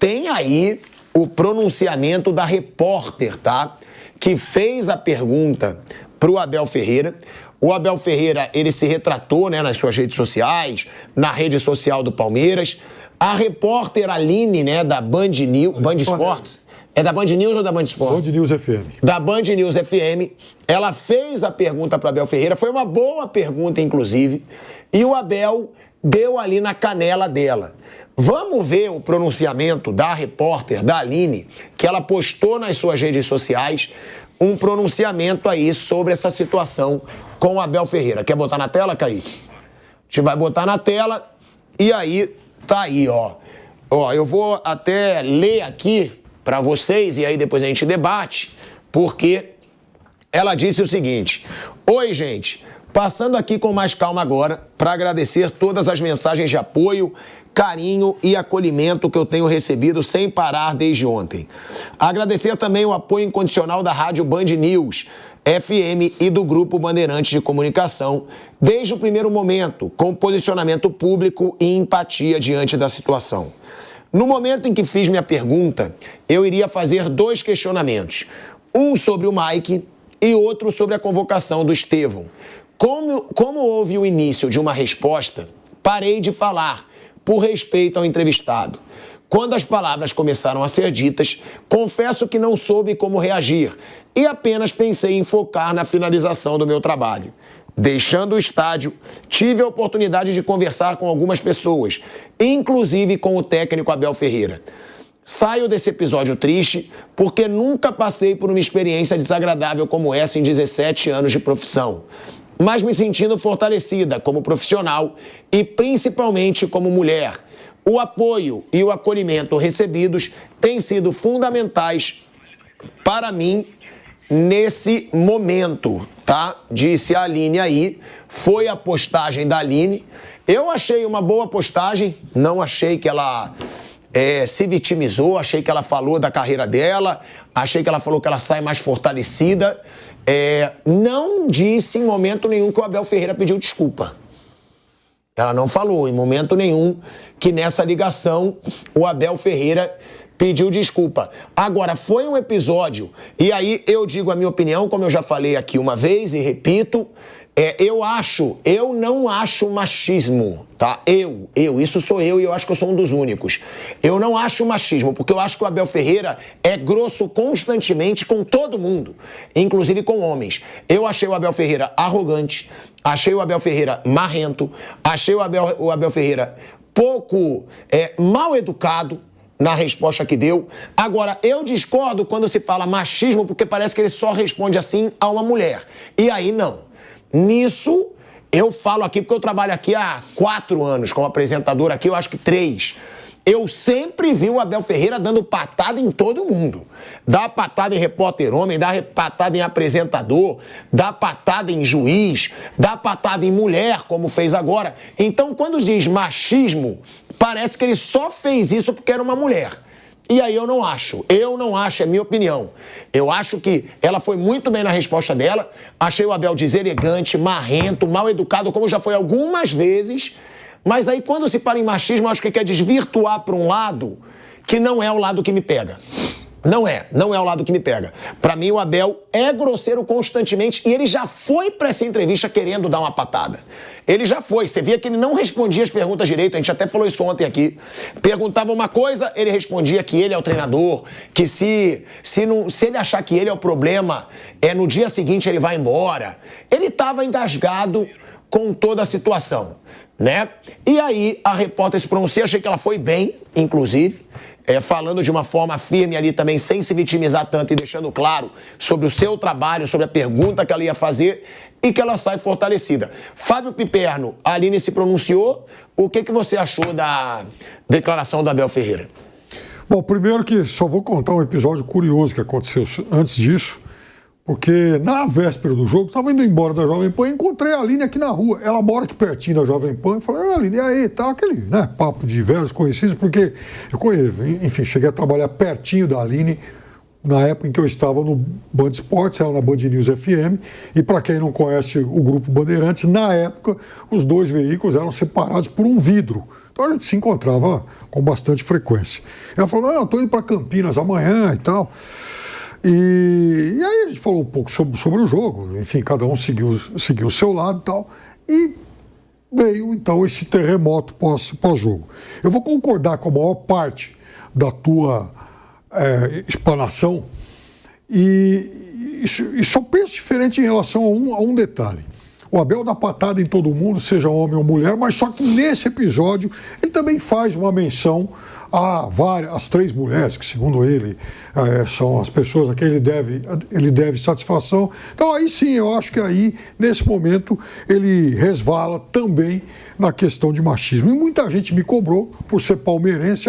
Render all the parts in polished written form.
tem aí o pronunciamento da repórter, tá? Que fez a pergunta para o Abel Ferreira. O Abel Ferreira, ele se retratou, né, nas suas redes sociais, na rede social do Palmeiras. A repórter Aline, né, da Band News, Band Esportes. É da Band News ou da Band Esportes? Band News FM. Da Band News FM. Ela fez a pergunta para o Abel Ferreira. Foi uma boa pergunta, inclusive. E o Abel deu ali na canela dela. Vamos ver o pronunciamento da repórter, da Aline, que ela postou nas suas redes sociais um pronunciamento aí sobre essa situação com o Abel Ferreira. Quer botar na tela, Kaique? A gente vai botar na tela e aí tá aí, ó. Ó, eu vou até ler aqui para vocês e aí depois a gente debate, porque ela disse o seguinte: oi, gente, passando aqui com mais calma agora para agradecer todas as mensagens de apoio, carinho e acolhimento que eu tenho recebido sem parar desde ontem. Agradecer também o apoio incondicional da Rádio Band News FM e do Grupo Bandeirantes de Comunicação, desde o primeiro momento, com posicionamento público e empatia diante da situação. No momento em que fiz minha pergunta, eu iria fazer 2 questionamentos. Um sobre o Mike e outro sobre a convocação do Estevão. Como houve o início de uma resposta, parei de falar, por respeito ao entrevistado. Quando as palavras começaram a ser ditas, confesso que não soube como reagir e apenas pensei em focar na finalização do meu trabalho. Deixando o estádio, tive a oportunidade de conversar com algumas pessoas, inclusive com o técnico Abel Ferreira. Saio desse episódio triste porque nunca passei por uma experiência desagradável como essa em 17 anos de profissão, mas me sentindo fortalecida como profissional e principalmente como mulher. O apoio e o acolhimento recebidos têm sido fundamentais para mim nesse momento, tá? Disse a Aline aí, foi a postagem da Aline. Eu achei uma boa postagem, não achei que ela se vitimizou, achei que ela falou da carreira dela, achei que ela falou que ela sai mais fortalecida. Não disse em momento nenhum que o Abel Ferreira pediu desculpa. Ela não falou em momento nenhum que nessa ligação o Abel Ferreira pediu desculpa. Agora, foi um episódio, e aí eu digo a minha opinião, como eu já falei aqui uma vez e repito, eu não acho machismo, tá? Isso sou eu e eu acho que eu sou um dos únicos. Eu não acho machismo, porque eu acho que o Abel Ferreira é grosso constantemente com todo mundo, inclusive com homens. Eu achei o Abel Ferreira arrogante, achei o Abel Ferreira marrento, achei o Abel Ferreira pouco mal educado na resposta que deu. Agora, eu discordo quando se fala machismo, porque parece que ele só responde assim a uma mulher. E aí, não. Nisso, eu falo aqui porque eu trabalho aqui há 4 anos como apresentador aqui, eu acho que 3. Eu sempre vi o Abel Ferreira dando patada em todo mundo. Dá patada em repórter homem, dá patada em apresentador, dá patada em juiz, dá patada em mulher, como fez agora. Então, quando diz machismo, parece que ele só fez isso porque era uma mulher. E aí eu não acho, é minha opinião. Eu acho que ela foi muito bem na resposta dela, achei o Abel deselegante, marrento, mal educado, como já foi algumas vezes, mas aí quando se fala em machismo, eu acho que quer desvirtuar para um lado que não é o lado que me pega. Não é o lado que me pega. Pra mim, o Abel é grosseiro constantemente e ele já foi pra essa entrevista querendo dar uma patada. Ele já foi. Você via que ele não respondia as perguntas direito, a gente até falou isso ontem aqui. Perguntava uma coisa, ele respondia que ele é o treinador, que se ele achar que ele é o problema, no dia seguinte ele vai embora. Ele tava engasgado com toda a situação, né? E aí, a repórter se pronuncia, achei que ela foi bem, inclusive, falando de uma forma firme ali também, sem se vitimizar tanto e deixando claro sobre o seu trabalho, sobre a pergunta que ela ia fazer e que ela sai fortalecida. Fábio Piperno, a Aline se pronunciou. O que você achou da declaração do Abel Ferreira? Bom, primeiro que só vou contar um episódio curioso que aconteceu antes disso, porque na véspera do jogo, estava indo embora da Jovem Pan, encontrei a Aline aqui na rua. Ela mora aqui pertinho da Jovem Pan, e falei, Aline, e aí, tá aquele, né, papo de velhos conhecidos, porque eu conheço, enfim, cheguei a trabalhar pertinho da Aline na época em que eu estava no Band Esportes, ela na Band News FM, e para quem não conhece o Grupo Bandeirantes, na época, os 2 veículos eram separados por um vidro, Então a gente se encontrava com bastante frequência. Ela falou, não, eu estou indo para Campinas amanhã e tal. E aí a gente falou um pouco sobre o jogo, enfim, cada um seguiu o seu lado e tal. E veio, então, esse terremoto pós-jogo. Eu vou concordar com a maior parte da tua explanação e só penso diferente em relação a um detalhe. O Abel dá patada em todo mundo, seja homem ou mulher, mas só que nesse episódio ele também faz uma menção as 3 mulheres, que segundo ele são as pessoas a quem ele deve satisfação. Então aí sim, eu acho que aí, nesse momento, ele resvala também na questão de machismo. E muita gente me cobrou por ser palmeirense,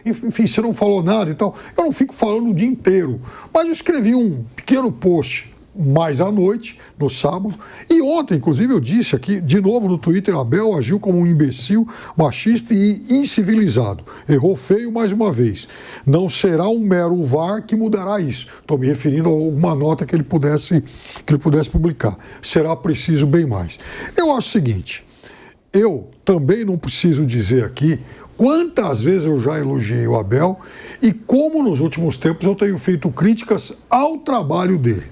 enfim, você não falou nada e tal. Eu não fico falando o dia inteiro, mas eu escrevi um pequeno post mais à noite, no sábado. E ontem, inclusive, eu disse aqui, de novo no Twitter, Abel agiu como um imbecil, machista e incivilizado. Errou feio mais uma vez. Não será um mero VAR que mudará isso. Estou me referindo a alguma nota que ele pudesse publicar. Será preciso bem mais. Eu acho o seguinte, eu também não preciso dizer aqui quantas vezes eu já elogiei o Abel e como nos últimos tempos eu tenho feito críticas ao trabalho dele.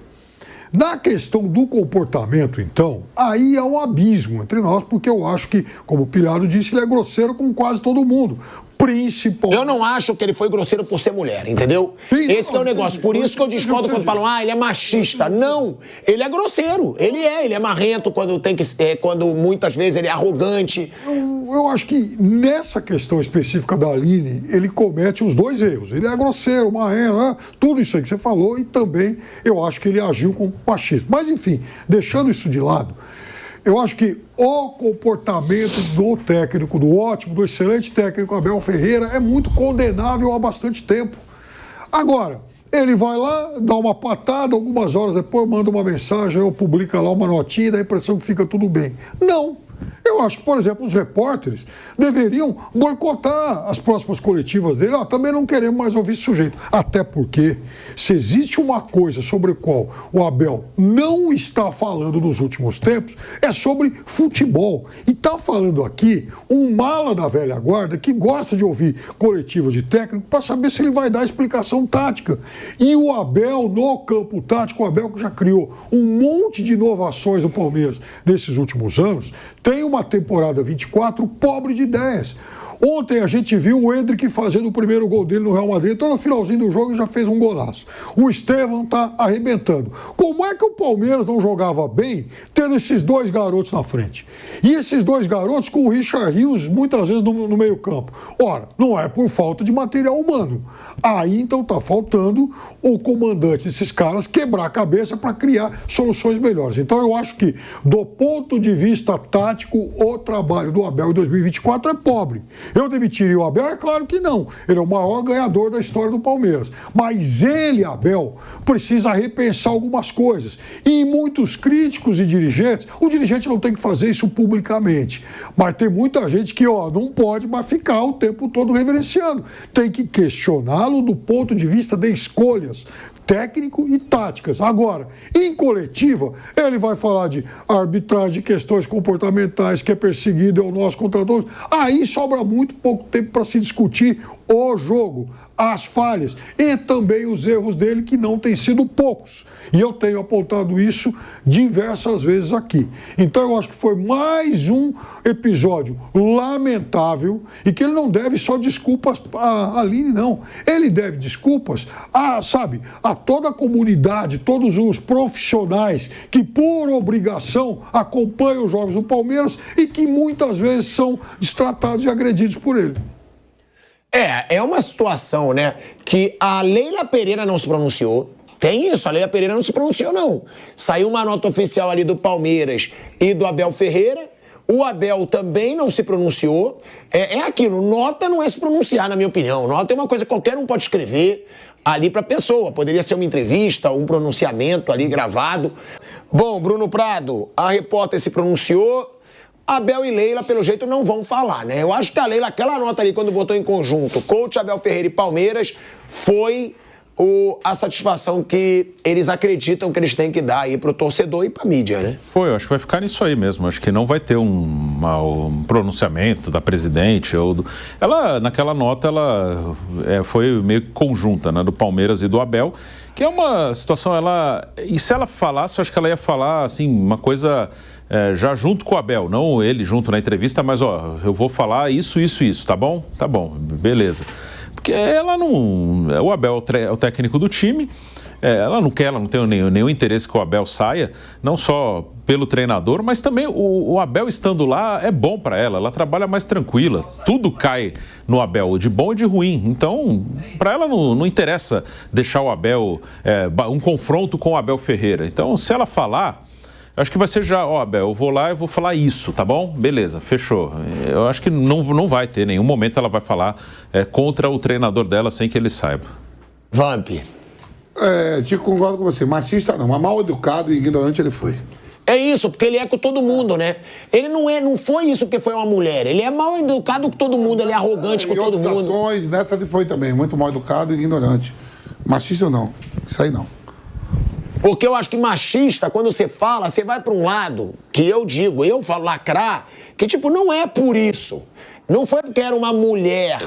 Na questão do comportamento, então, aí há um abismo entre nós, porque eu acho que, como o Pilhado disse, ele é grosseiro com quase todo mundo. Principalmente. Eu não acho que ele foi grosseiro por ser mulher, entendeu? Sim, esse é o negócio. Por isso que eu discordo quando falam, ele é machista. Não, ele é grosseiro. Ele é marrento quando muitas vezes ele é arrogante. Eu acho que nessa questão específica da Aline, ele comete os 2 erros. Ele é grosseiro, marrento, tudo isso aí que você falou, e também eu acho que ele agiu com machismo. Mas, enfim, deixando isso de lado, eu acho que o comportamento do técnico, do ótimo, do excelente técnico Abel Ferreira é muito condenável há bastante tempo. Agora, ele vai lá, dá uma patada, algumas horas depois manda uma mensagem, ou publica lá uma notinha e dá a impressão que fica tudo bem. Não. Eu acho que, por exemplo, os repórteres deveriam boicotar as próximas coletivas dele. Também não queremos mais ouvir esse sujeito. Até porque, se existe uma coisa sobre a qual o Abel não está falando nos últimos tempos, é sobre futebol. E está falando aqui um mala da velha guarda que gosta de ouvir coletivas de técnico para saber se ele vai dar explicação tática. E o Abel, no campo tático, o Abel que já criou um monte de inovações do Palmeiras nesses últimos anos, tem uma temporada 24 pobre de ideias. Ontem a gente viu o Endrick fazendo o primeiro gol dele no Real Madrid, então no finalzinho do jogo já fez um golaço. O Estevão tá arrebentando. Como é que o Palmeiras não jogava bem tendo esses 2 garotos na frente? E esses 2 garotos com o Richard Rios muitas vezes no meio campo. Ora, não é por falta de material humano. Aí então tá faltando o comandante desses caras quebrar a cabeça para criar soluções melhores. Então eu acho que, do ponto de vista tático, o trabalho do Abel em 2024 é pobre. Eu demitiria o Abel? É claro que não. Ele é o maior ganhador da história do Palmeiras. Mas ele, Abel, precisa repensar algumas coisas. E muitos críticos e dirigentes, o dirigente não tem que fazer isso publicamente. Mas tem muita gente que, não pode mais ficar o tempo todo reverenciando. Tem que questioná-lo do ponto de vista de escolhas técnico e táticas. Agora, em coletiva, ele vai falar de arbitragem, questões comportamentais, que é perseguido, é o nosso contra todos. Aí sobra muito pouco tempo para se discutir o jogo, as falhas e também os erros dele, que não têm sido poucos. E eu tenho apontado isso diversas vezes aqui. Então eu acho que foi mais um episódio lamentável e que ele não deve só desculpas a Aline, não. Ele deve desculpas a toda a comunidade, todos os profissionais que, por obrigação, acompanham os jogos do Palmeiras e que muitas vezes são destratados e agredidos por ele. É uma situação, né, que a Leila Pereira não se pronunciou. Tem isso, a Leila Pereira não se pronunciou, não. Saiu uma nota oficial ali do Palmeiras e do Abel Ferreira. O Abel também não se pronunciou. É aquilo, nota não é se pronunciar, na minha opinião. Nota é uma coisa que qualquer um pode escrever ali para a pessoa. Poderia ser uma entrevista, um pronunciamento ali gravado. Bom, Bruno Prado, a repórter se pronunciou. Abel e Leila, pelo jeito, não vão falar, né? Eu acho que a Leila, aquela nota ali, quando botou em conjunto, coach Abel Ferreira e Palmeiras, foi a satisfação que eles acreditam que eles têm que dar aí pro torcedor e pra mídia, né? Eu acho que vai ficar nisso aí mesmo. Acho que não vai ter um pronunciamento da presidente. Ela, naquela nota, ela foi meio conjunta, né, do Palmeiras e do Abel, que é uma situação, e se ela falasse, eu acho que ela ia falar, assim, uma coisa já junto com o Abel, não ele junto na entrevista, mas, eu vou falar isso, tá bom? Tá bom, beleza. Porque ela não... O Abel é o técnico do time, ela não tem nenhum interesse que o Abel saia, não só pelo treinador, mas também o Abel estando lá é bom para ela trabalha mais tranquila, tudo cai no Abel, de bom e de ruim. Então, para ela não interessa deixar o Abel, um confronto com o Abel Ferreira. Então, se ela falar... Acho que vai ser Abel, eu vou lá e vou falar isso, tá bom? Beleza, fechou. Eu acho que não vai ter, nenhum momento ela vai falar contra o treinador dela sem que ele saiba. Vamp. Tico, concordo com você. Machista não, mas mal educado e ignorante ele foi. É isso, porque ele é com todo mundo, né? Ele não foi isso porque foi uma mulher. Ele é mal educado com todo mundo, ele é arrogante com todo mundo. Ações, nessa ele foi também, muito mal educado e ignorante. Machista não, isso aí não. Porque eu acho que machista, quando você fala, você vai para um lado, que eu falo lacrar, que tipo, não é por isso. Não foi porque era uma mulher.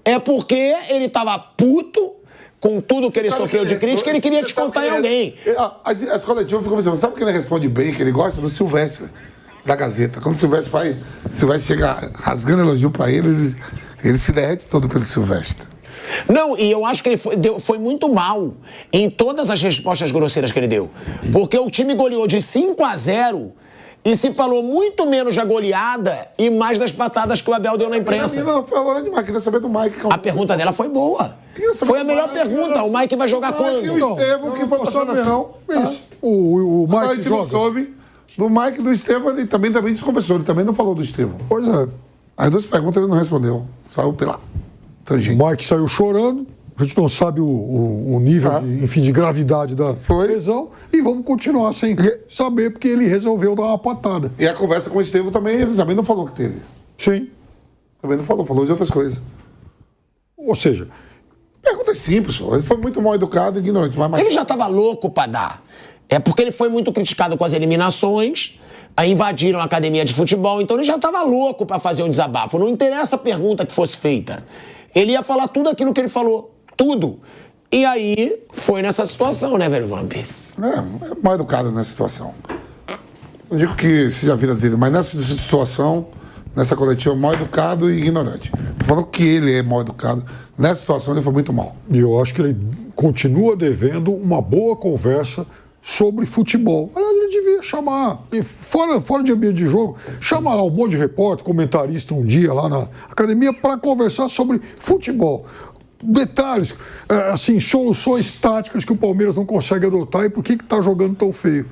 É porque ele tava puto com tudo que ele sofreu de crítica, ele queria descontar em alguém. As coletivas ficam pensando, sabe que ele responde bem, que ele gosta? Do Silvestre, da Gazeta. Quando o Silvestre chega rasgando elogio para ele se derrete todo pelo Silvestre. Não, e eu acho que ele foi muito mal em todas as respostas grosseiras que ele deu. Porque o time goleou de 5-0 e se falou muito menos da goleada e mais das patadas que o Abel deu na imprensa. Não, falou demais, queria saber do Mike. A pergunta dela foi boa. Foi a melhor pergunta. O Mike vai jogar quando? O Estevão, que foi pra seleção. O Mike a gente não soube. Do Mike e do Estevão, ele também desconversou. Ele também não falou do Estevão. Pois é. As duas perguntas ele não respondeu. Saiu pela tangente. O Mike saiu chorando. A gente não sabe o nível, de gravidade da lesão. E vamos continuar sem saber, porque ele resolveu dar uma patada. E a conversa com o Estevão também, ele também não falou que teve. Sim. Também não falou de outras coisas. Ou seja... Pergunta simples, pô. Ele foi muito mal educado e ignorante. Ele já estava louco para dar. É porque ele foi muito criticado com as eliminações, aí invadiram a academia de futebol, então ele já estava louco para fazer um desabafo. Não interessa a pergunta que fosse feita. Ele ia falar tudo aquilo que ele falou. Tudo. E aí, foi nessa situação, né, velho Vamp? É mal educado nessa situação. Não digo que seja a vida dele, mas nessa situação, nessa coletiva, mal educado e ignorante. Tô falando que ele é mal educado. Nessa situação, ele foi muito mal. E eu acho que ele continua devendo uma boa conversa sobre futebol. Aliás, ele devia chamar, fora de ambiente de jogo, chamar lá um monte de repórter, comentarista um dia lá na academia para conversar sobre futebol. Detalhes, assim, soluções táticas que o Palmeiras não consegue adotar e por que está jogando tão feio.